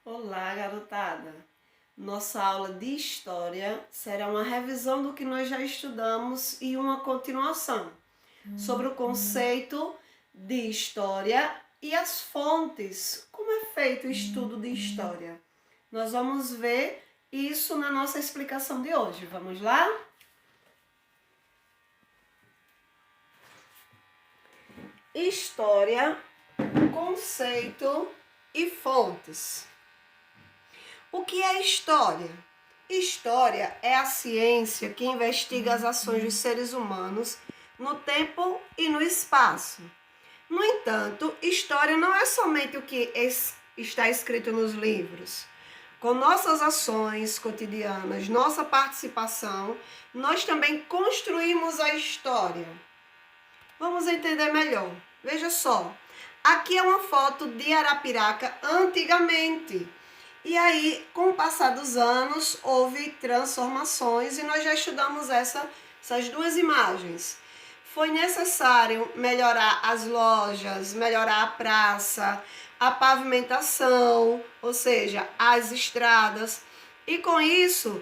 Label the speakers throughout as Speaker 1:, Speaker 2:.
Speaker 1: Olá, garotada! Nossa aula de História será uma revisão do que nós já estudamos e uma continuação sobre o conceito de História e as fontes. Como é feito o estudo de História? Nós vamos ver isso na nossa explicação de hoje. Vamos lá? História, conceito e fontes. O que é história? História é a ciência que investiga as ações dos seres humanos no tempo e no espaço. No entanto, história não é somente o que está escrito nos livros. Com nossas ações cotidianas, nossa participação, nós também construímos a história. Vamos entender melhor. Veja só, aqui é uma foto de Arapiraca antigamente. E aí, com o passar dos anos, houve transformações e nós já estudamos essas duas imagens. Foi necessário melhorar as lojas, melhorar a praça, a pavimentação, ou seja, as estradas. E com isso,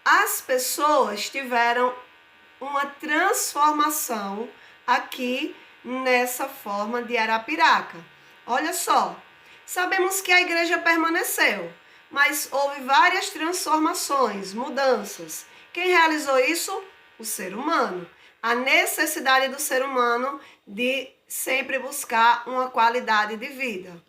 Speaker 1: as pessoas tiveram uma transformação aqui nessa forma de Arapiraca. Olha só. Sabemos que a igreja permaneceu, mas houve várias transformações, mudanças. Quem realizou isso? O ser humano. A necessidade do ser humano de sempre buscar uma qualidade de vida.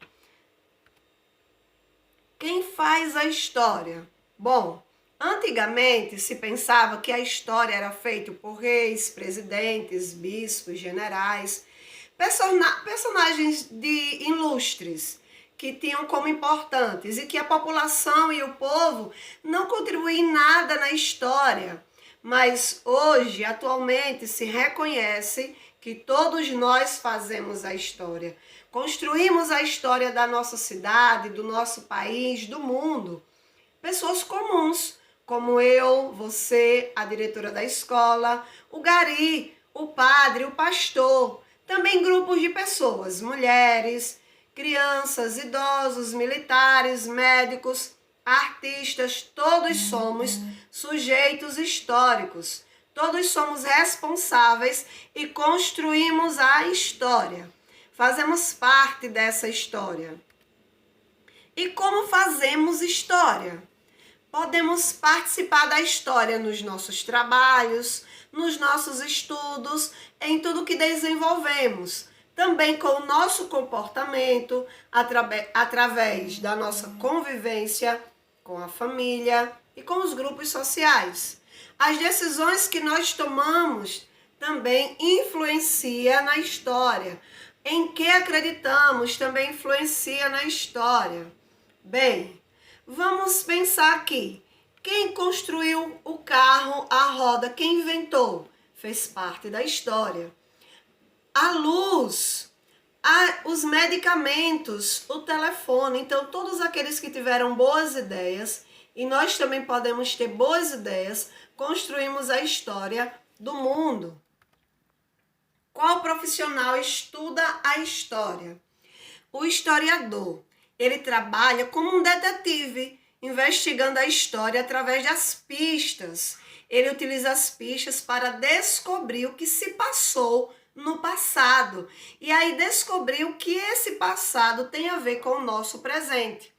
Speaker 1: Quem faz a história? Bom, antigamente se pensava que a história era feita por reis, presidentes, bispos, generais, personagens ilustres, que tinham como importantes e que a população e o povo não contribuem em nada na história. Mas hoje, atualmente, se reconhece que todos nós fazemos a história. Construímos a história da nossa cidade, do nosso país, do mundo. Pessoas comuns, como eu, você, a diretora da escola, o gari, o padre, o pastor. Também grupos de pessoas, mulheres, crianças, idosos, militares, médicos, artistas, todos somos sujeitos históricos. Todos somos responsáveis e construímos a história. Fazemos parte dessa história. E como fazemos história? Podemos participar da história nos nossos trabalhos, nos nossos estudos, em tudo que desenvolvemos. Também com o nosso comportamento, através da nossa convivência com a família e com os grupos sociais. As decisões que nós tomamos também influenciam na história. Em que acreditamos também influencia na história. Bem, vamos pensar aqui. Quem construiu o carro, a roda, quem inventou? Fez parte da história. A luz, os medicamentos, o telefone. Então, todos aqueles que tiveram boas ideias, e nós também podemos ter boas ideias, construímos a história do mundo. Qual profissional estuda a história? O historiador. Ele trabalha como um detetive, investigando a história através das pistas. Ele utiliza as pistas para descobrir o que se passou no passado. E aí descobrir o que esse passado tem a ver com o nosso presente.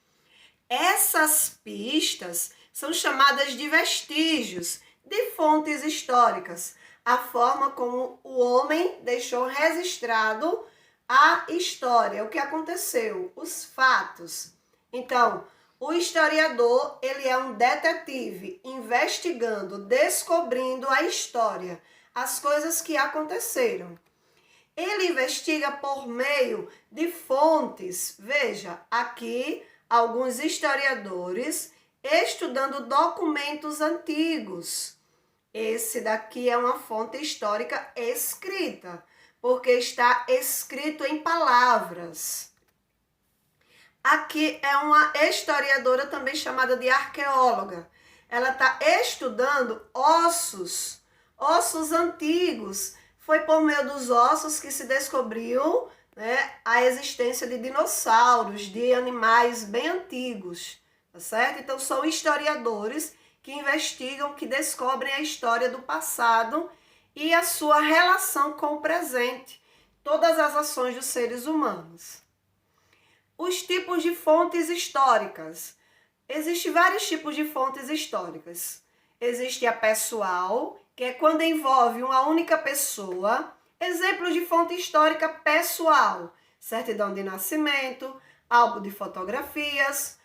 Speaker 1: Essas pistas são chamadas de vestígios de fontes históricas. A forma como o homem deixou registrado a história, o que aconteceu, os fatos. Então, o historiador, ele é um detetive, investigando, descobrindo a história, as coisas que aconteceram. Ele investiga por meio de fontes. Veja, aqui alguns historiadores estudando documentos antigos. Esse daqui é uma fonte histórica escrita, porque está escrito em palavras. Aqui é uma historiadora também chamada de arqueóloga. Ela está estudando ossos antigos. Foi por meio dos ossos que se descobriu né, a existência de dinossauros, de animais bem antigos, tá certo? Então são historiadores que investigam, que descobrem a história do passado e a sua relação com o presente, todas as ações dos seres humanos. Os tipos de fontes históricas. Existem vários tipos de fontes históricas. Existe a pessoal, que é quando envolve uma única pessoa. Exemplos de fonte histórica pessoal: certidão de nascimento, álbum de fotografias,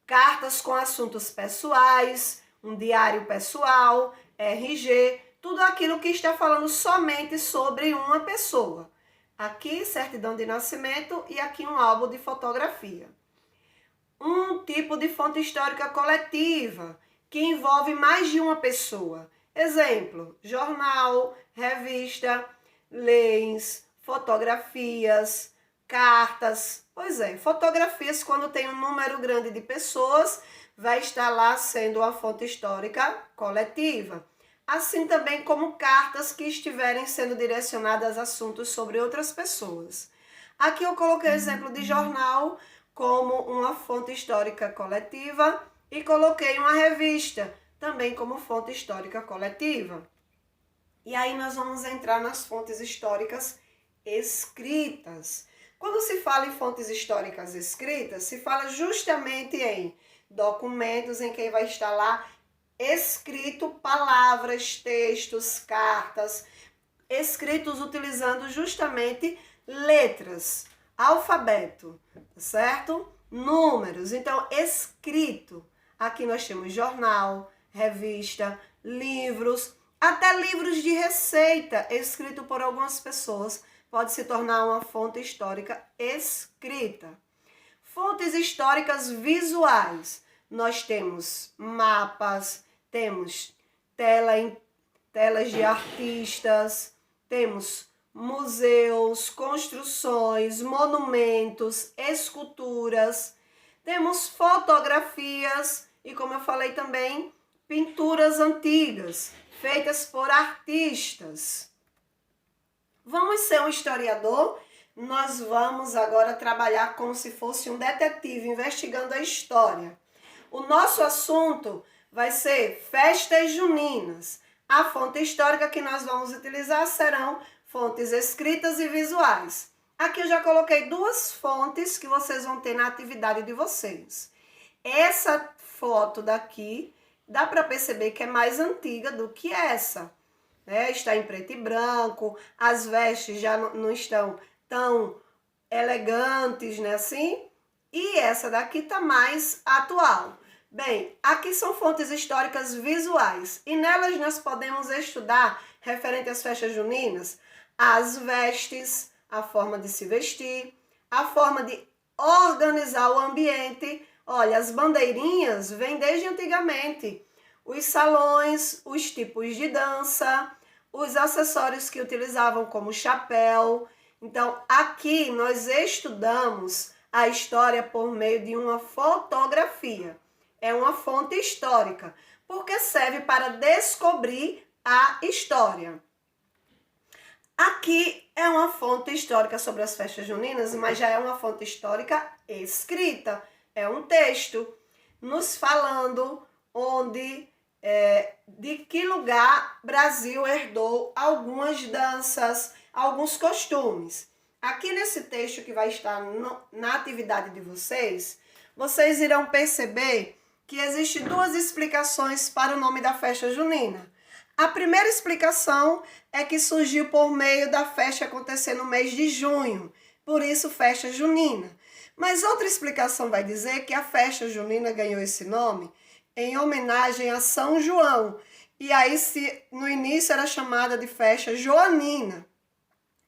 Speaker 1: cartas com assuntos pessoais, um diário pessoal, RG, tudo aquilo que está falando somente sobre uma pessoa. Aqui, certidão de nascimento e aqui um álbum de fotografia. Um tipo de fonte histórica coletiva, que envolve mais de uma pessoa. Exemplo, jornal, revista, leis, fotografias, cartas. Pois é, fotografias, quando tem um número grande de pessoas, vai estar lá sendo uma fonte histórica coletiva. Assim também como cartas que estiverem sendo direcionadas a assuntos sobre outras pessoas. Aqui eu coloquei o exemplo de jornal como uma fonte histórica coletiva e coloquei uma revista também como fonte histórica coletiva. E aí nós vamos entrar nas fontes históricas escritas. Quando se fala em fontes históricas escritas, se fala justamente em documentos em que vai estar lá escrito palavras, textos, cartas, escritos utilizando justamente letras, alfabeto, certo? Números. Então, escrito. Aqui nós temos jornal, revista, livros, até livros de receita escrito por algumas pessoas pode se tornar uma fonte histórica escrita. Fontes históricas visuais. Nós temos mapas, temos telas de artistas, temos museus, construções, monumentos, esculturas, temos fotografias e, como eu falei também, pinturas antigas, feitas por artistas. Vamos ser um historiador? Nós vamos agora trabalhar como se fosse um detetive, investigando a história. O nosso assunto vai ser festas juninas. A fonte histórica que nós vamos utilizar serão fontes escritas e visuais. Aqui eu já coloquei duas fontes que vocês vão ter na atividade de vocês. Essa foto daqui, dá para perceber que é mais antiga do que essa. Está em preto e branco, as vestes já não estão tão elegantes, né, assim? E essa daqui está mais atual. Bem, aqui são fontes históricas visuais e nelas nós podemos estudar, referente às festas juninas, as vestes, a forma de se vestir, a forma de organizar o ambiente. Olha, as bandeirinhas vêm desde antigamente. Os salões, os tipos de dança, os acessórios que utilizavam como chapéu. Então, aqui nós estudamos a história por meio de uma fotografia. É uma fonte histórica, porque serve para descobrir a história. Aqui é uma fonte histórica sobre as festas juninas, mas já é uma fonte histórica escrita. É um texto nos falando de que lugar Brasil herdou algumas danças, alguns costumes. Aqui nesse texto que vai estar na atividade de vocês, vocês irão perceber que existem duas explicações para o nome da festa junina. A primeira explicação é que surgiu por meio da festa acontecer no mês de junho, por isso festa junina. Mas outra explicação vai dizer que a festa junina ganhou esse nome em homenagem a São João, e aí no início era chamada de festa joanina.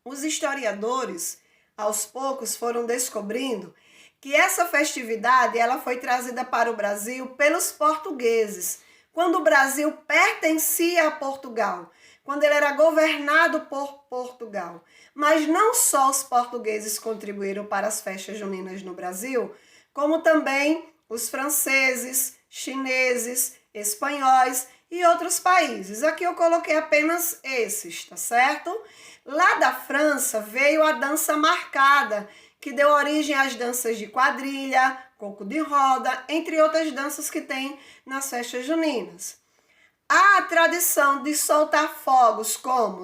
Speaker 1: Os historiadores, aos poucos, foram descobrindo que essa festividade ela foi trazida para o Brasil pelos portugueses, quando o Brasil pertencia a Portugal, quando ele era governado por Portugal. Mas não só os portugueses contribuíram para as festas juninas no Brasil, como também os franceses, chineses, espanhóis e outros países. Aqui eu coloquei apenas esses, tá certo? Lá da França veio a dança marcada, que deu origem às danças de quadrilha, coco de roda, entre outras danças que tem nas festas juninas. A tradição de soltar fogos, como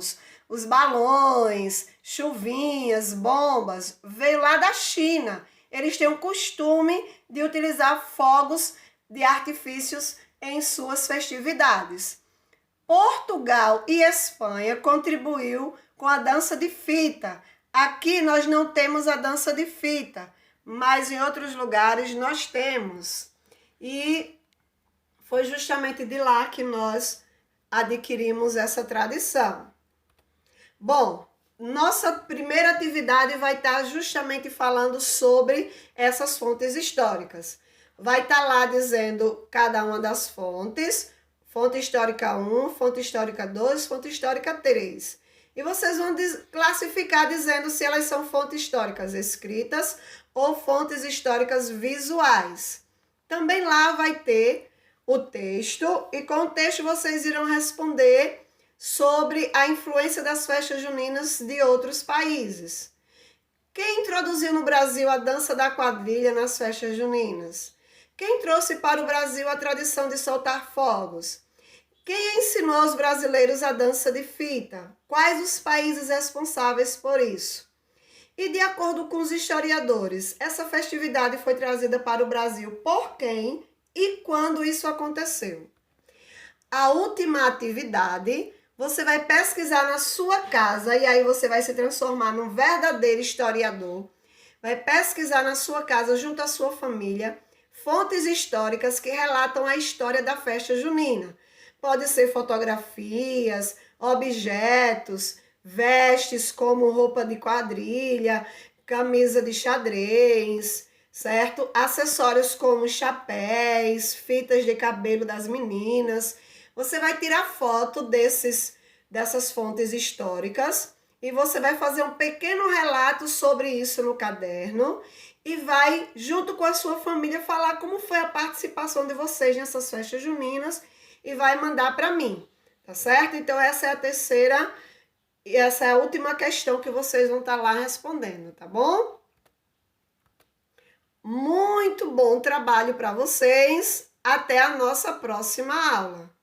Speaker 1: os balões, chuvinhas, bombas, veio lá da China. Eles têm o costume de utilizar fogos de artifícios em suas festividades. Portugal e Espanha contribuiu com a dança de fita. Aqui nós não temos a dança de fita, mas em outros lugares nós temos. E foi justamente de lá que nós adquirimos essa tradição. Bom, nossa primeira atividade vai estar justamente falando sobre essas fontes históricas. Vai estar lá dizendo cada uma das fontes, fonte histórica 1, fonte histórica 2, fonte histórica 3. E vocês vão classificar dizendo se elas são fontes históricas escritas ou fontes históricas visuais. Também lá vai ter o texto, e com o texto vocês irão responder sobre a influência das festas juninas de outros países. Quem introduziu no Brasil a dança da quadrilha nas festas juninas? Quem trouxe para o Brasil a tradição de soltar fogos? Quem ensinou aos brasileiros a dança de fita? Quais os países responsáveis por isso? E de acordo com os historiadores, essa festividade foi trazida para o Brasil por quem e quando isso aconteceu? A última atividade, você vai pesquisar na sua casa e aí você vai se transformar num verdadeiro historiador. Vai pesquisar na sua casa, junto à sua família, fontes históricas que relatam a história da festa junina. Pode ser fotografias, objetos, vestes como roupa de quadrilha, camisa de xadrez, certo? Acessórios como chapéus, fitas de cabelo das meninas. Você vai tirar foto dessas fontes históricas e você vai fazer um pequeno relato sobre isso no caderno e vai, junto com a sua família, falar como foi a participação de vocês nessas festas juninas e vai mandar para mim, tá certo? Então essa é a terceira e essa é a última questão que vocês vão estar lá respondendo, tá bom? Muito bom trabalho para vocês. Até a nossa próxima aula.